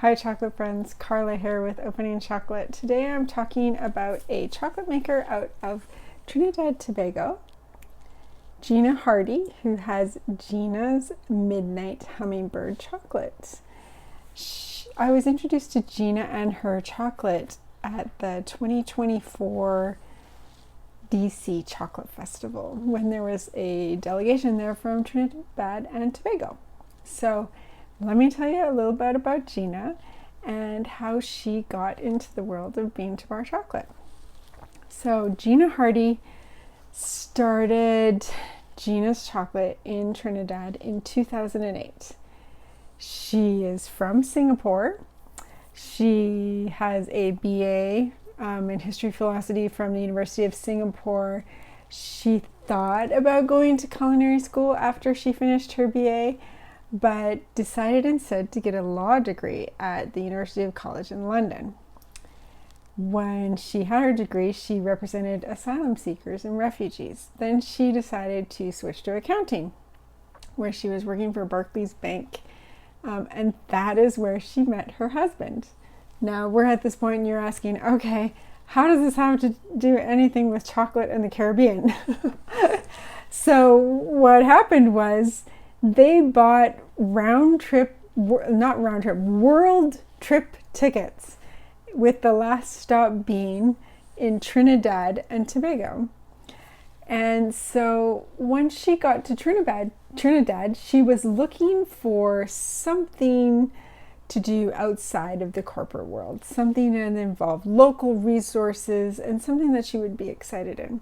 Hi chocolate friends, Carla here with Opening Chocolate. Today I'm talking about a chocolate maker out of Trinidad, Tobago, Gina Hardy, who has Gina's Midnight Hummingbird chocolate. I was introduced to Gina and her chocolate at the 2024 DC Chocolate Festival when there was a delegation there from Trinidad and Tobago. So let me tell you a little bit about Gina and how she got into the world of bean-to-bar chocolate. So Gina Hardy started Gina's Chocolate in Trinidad in 2008. She is from Singapore. She has a BA in History Philosophy from the University of Singapore. She thought about going to culinary school after she finished her BA, but decided instead to get a law degree at the University of College in London. When she had her degree, she represented asylum seekers and refugees. Then she decided to switch to accounting, where she was working for Barclays Bank, and that is where she met her husband. Now we're at this point and you're asking, okay, how does this have to do anything with chocolate and the Caribbean? So what happened was they bought world trip tickets, with the last stop being in Trinidad and Tobago. And so when she got to Trinidad, she was looking for something to do outside of the corporate world, something that involved local resources and something that she would be excited in.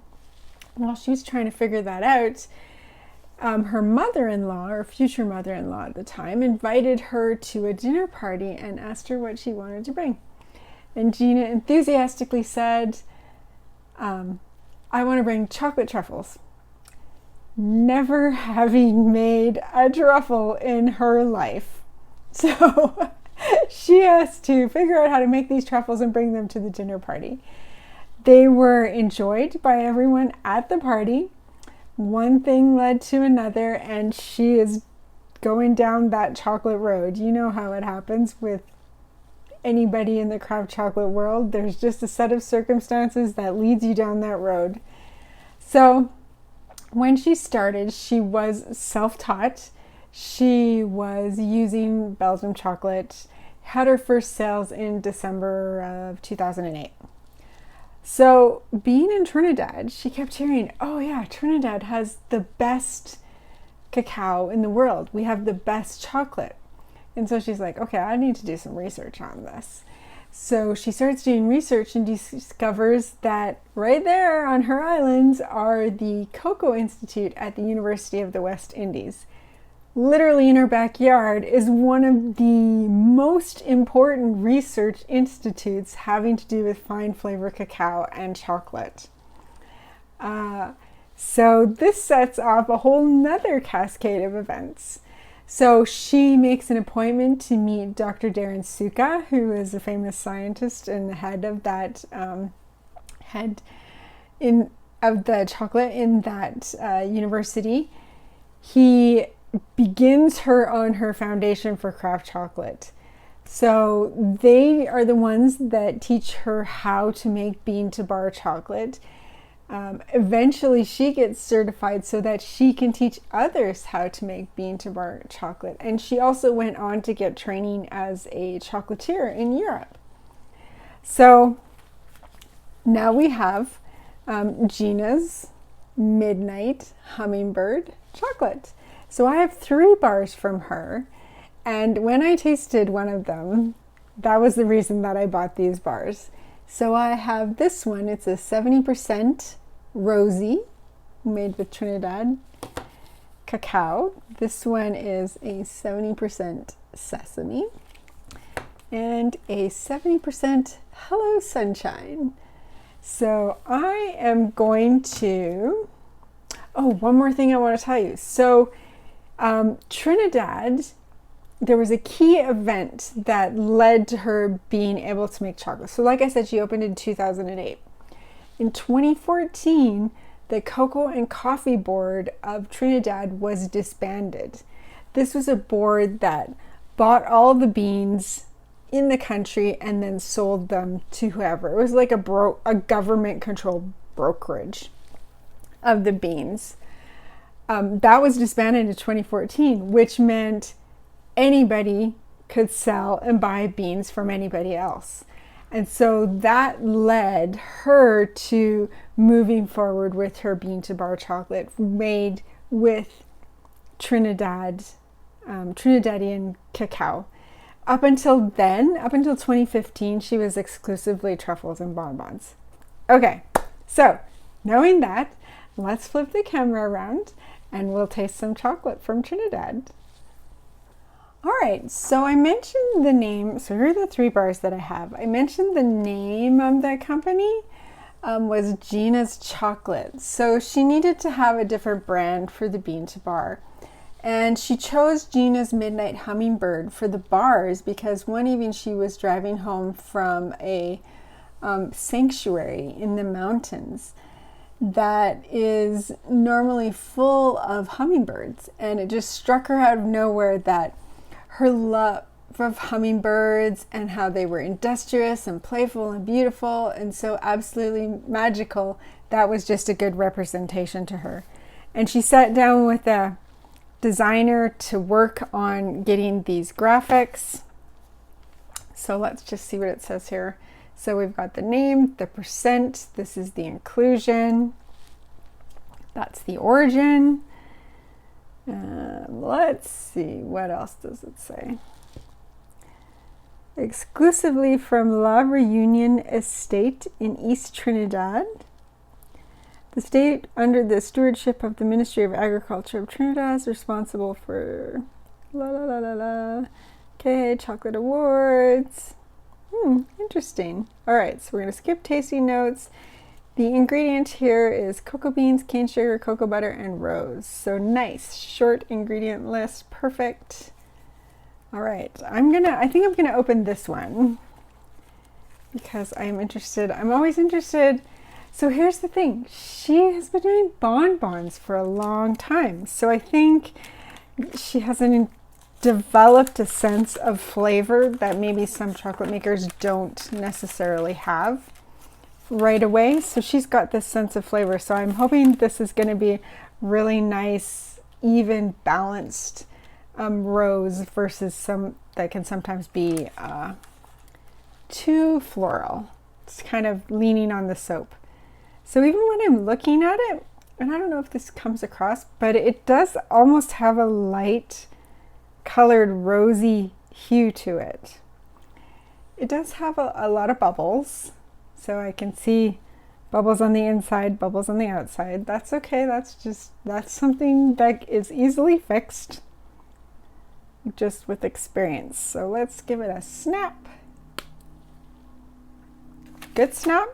While she was trying to figure that out, her mother-in-law, or future mother-in-law at the time, invited her to a dinner party and asked her what she wanted to bring. And Gina enthusiastically said, I want to bring chocolate truffles. Never having made a truffle in her life. So she has to figure out how to make these truffles and bring them to the dinner party. They were enjoyed by everyone at the party. One thing led to another, and she is going down that chocolate road. You know how it happens with anybody in the craft chocolate world. There's just a set of circumstances that leads you down that road. So when she started, she was self-taught. She was using Belgium chocolate, had her first sales in December of 2008. So being in Trinidad, she kept hearing, oh yeah, Trinidad has the best cacao in the world. We have the best chocolate. And so she's like, okay, I need to do some research on this. So she starts doing research and discovers that right there on her islands are the Cocoa Institute at the University of the West Indies. Literally in her backyard is one of the most important research institutes having to do with fine flavor cacao and chocolate. So this sets off a whole nother cascade of events. So she makes an appointment to meet Dr. Darren Suka, who is a famous scientist and the head of that of the chocolate in that university. He begins her on her foundation for craft chocolate. So they are the ones that teach her how to make bean-to-bar chocolate. Eventually she gets certified so that she can teach others how to make bean-to-bar chocolate. And she also went on to get training as a chocolatier in Europe. So now we have Gina's Midnight Hummingbird chocolate. So I have 3 bars from her, and when I tasted one of them, that was the reason that I bought these bars. So I have this one. It's a 70% Rosie, made with Trinidad cacao. This one is a 70% sesame and a 70% Hello Sunshine. So I am going to, one more thing I want to tell you. So Trinidad, there was a key event that led to her being able to make chocolate. So like I said, she opened in 2008. In 2014, the Cocoa and Coffee Board of Trinidad was disbanded. This was a board that bought all the beans, in the country and then sold them to whoever. It was like a government-controlled brokerage of the beans. That was disbanded in 2014, which meant anybody could sell and buy beans from anybody else. And so that led her to moving forward with her bean to bar chocolate made with Trinidadian cacao. Up until then, up until 2015, she was exclusively truffles and bonbons. Okay, so knowing that, let's flip the camera around and we'll taste some chocolate from Trinidad. All right, so I mentioned the name. So here are the 3 bars that I have. I mentioned the name of the company was Gina's Chocolate. So she needed to have a different brand for the bean to bar. And she chose Gina's Midnight Hummingbird for the bars because one evening she was driving home from a sanctuary in the mountains that is normally full of hummingbirds. And it just struck her out of nowhere that her love of hummingbirds and how they were industrious and playful and beautiful and so absolutely magical, that was just a good representation to her. And she sat down with a designer to work on getting these graphics. So let's just see what it says here. So we've got the name, the percent, this is the inclusion, that's the origin. Let's see, what else does it say? Exclusively from La Reunion Estate in East Trinidad. The state, under the stewardship of the Ministry of Agriculture of Trinidad, is responsible for Okay, chocolate awards. Interesting. All right, so we're going to skip tasting notes. The ingredient here is cocoa beans, cane sugar, cocoa butter, and rose. So nice, short ingredient list, perfect. All right, I think I'm gonna open this one because I'm interested. I'm always interested. So here's the thing, she has been doing bonbons for a long time. So I think she hasn't developed a sense of flavor that maybe some chocolate makers don't necessarily have right away. So she's got this sense of flavor. So I'm hoping this is going to be really nice, even balanced rose versus some that can sometimes be too floral. It's kind of leaning on the soap. So even when I'm looking at it, and I don't know if this comes across, but it does almost have a light colored rosy hue to it. It does have a lot of bubbles. So I can see bubbles on the inside, bubbles on the outside. That's okay. That's something that is easily fixed just with experience. So let's give it a snap. Good snap.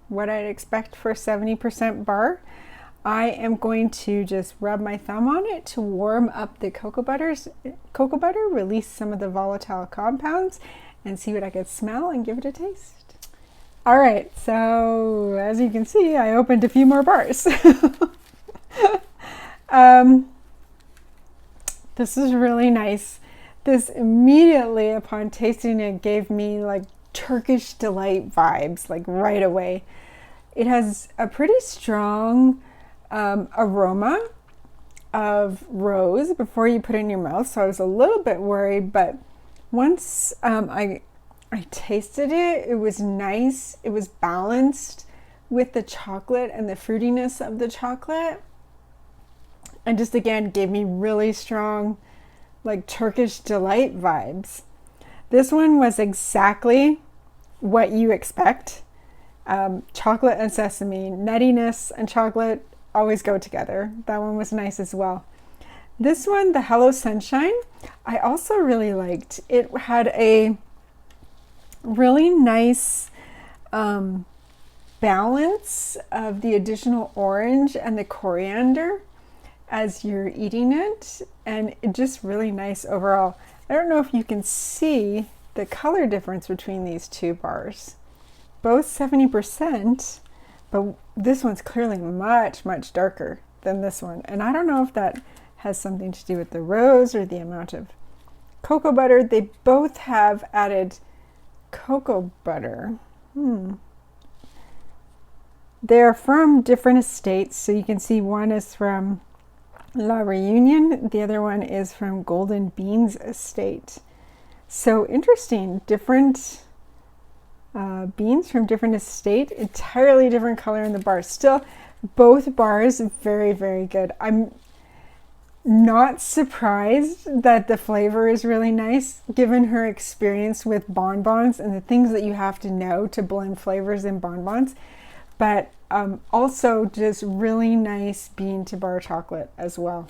What I'd expect for a 70% bar. I am going to just rub my thumb on it to warm up the cocoa butter, release some of the volatile compounds, and see what I can smell and give it a taste. All right, so as you can see, I opened a few more bars. This is really nice. This immediately, upon tasting it, gave me like Turkish delight vibes, like right away. It has a pretty strong aroma of rose before you put it in your mouth, so I was a little bit worried, but once I tasted it, it was nice. It was balanced with the chocolate and the fruitiness of the chocolate. And just again, gave me really strong, like Turkish delight vibes. This one was exactly what you expect. Chocolate and sesame, nuttiness and chocolate always go together. That one was nice as well. This one, the Hello Sunshine, I also really liked. It had a really nice balance of the additional orange and the coriander as you're eating it, and it just really nice overall. I don't know if you can see the color difference between these 2 bars. Both 70%, but this one's clearly much, much darker than this one. And I don't know if that has something to do with the rose or the amount of cocoa butter. They both have added cocoa butter. They're from different estates, so you can see one is from La Reunion, the other one is from Golden Beans Estate. So interesting, different beans from different estate, entirely different color in the bar. Still, both bars very, very good. I'm not surprised that the flavor is really nice, given her experience with bonbons and the things that you have to know to blend flavors in bonbons. But also just really nice bean to bar chocolate as well.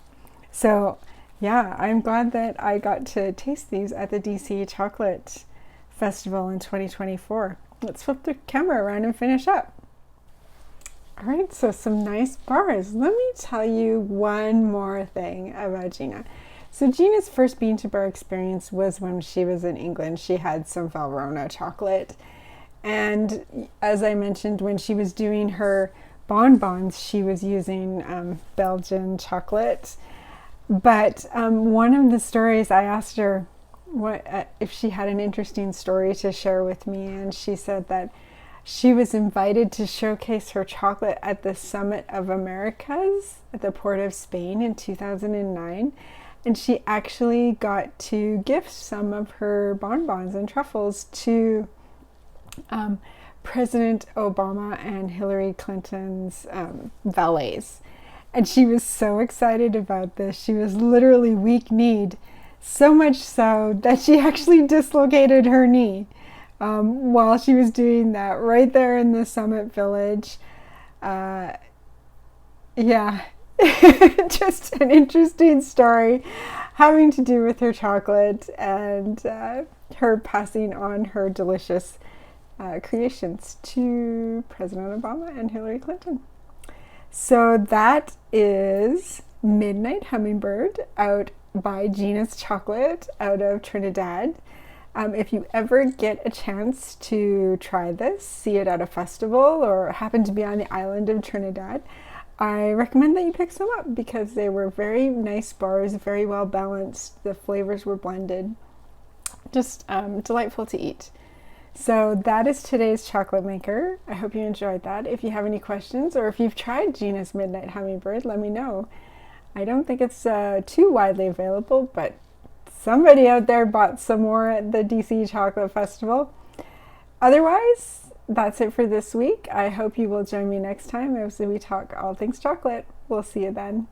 So yeah, I'm glad that I got to taste these at the DC Chocolate Festival in 2024. Let's flip the camera around and finish up. All right, so some nice bars. Let me tell you one more thing about Gina. So Gina's first bean to bar experience was when she was in England. She had some Valrhona chocolate. And as I mentioned, when she was doing her bonbons, she was using Belgian chocolate. But one of the stories, I asked her if she had an interesting story to share with me, and she said that she was invited to showcase her chocolate at the Summit of Americas at the Port of Spain in 2009. And she actually got to gift some of her bonbons and truffles to President Obama and Hillary Clinton's valets. And she was so excited about this. She was literally weak-kneed, so much so that she actually dislocated her knee while she was doing that right there in the Summit Village. Yeah, just an interesting story having to do with her chocolate and her passing on her delicious creations to President Obama and Hillary Clinton. So that is Midnight Hummingbird out by Gina's Chocolate out of Trinidad. If you ever get a chance to try this, see it at a festival or happen to be on the island of Trinidad, I recommend that you pick some up because they were very nice bars, very well balanced. The flavors were blended. Just delightful to eat. So that is today's chocolate maker. I hope you enjoyed that. If you have any questions or if you've tried Gina's Midnight Hummingbird, let me know. I don't think it's too widely available, but somebody out there bought some more at the DC Chocolate Festival. Otherwise, that's it for this week. I hope you will join me next time as we talk all things chocolate. We'll see you then.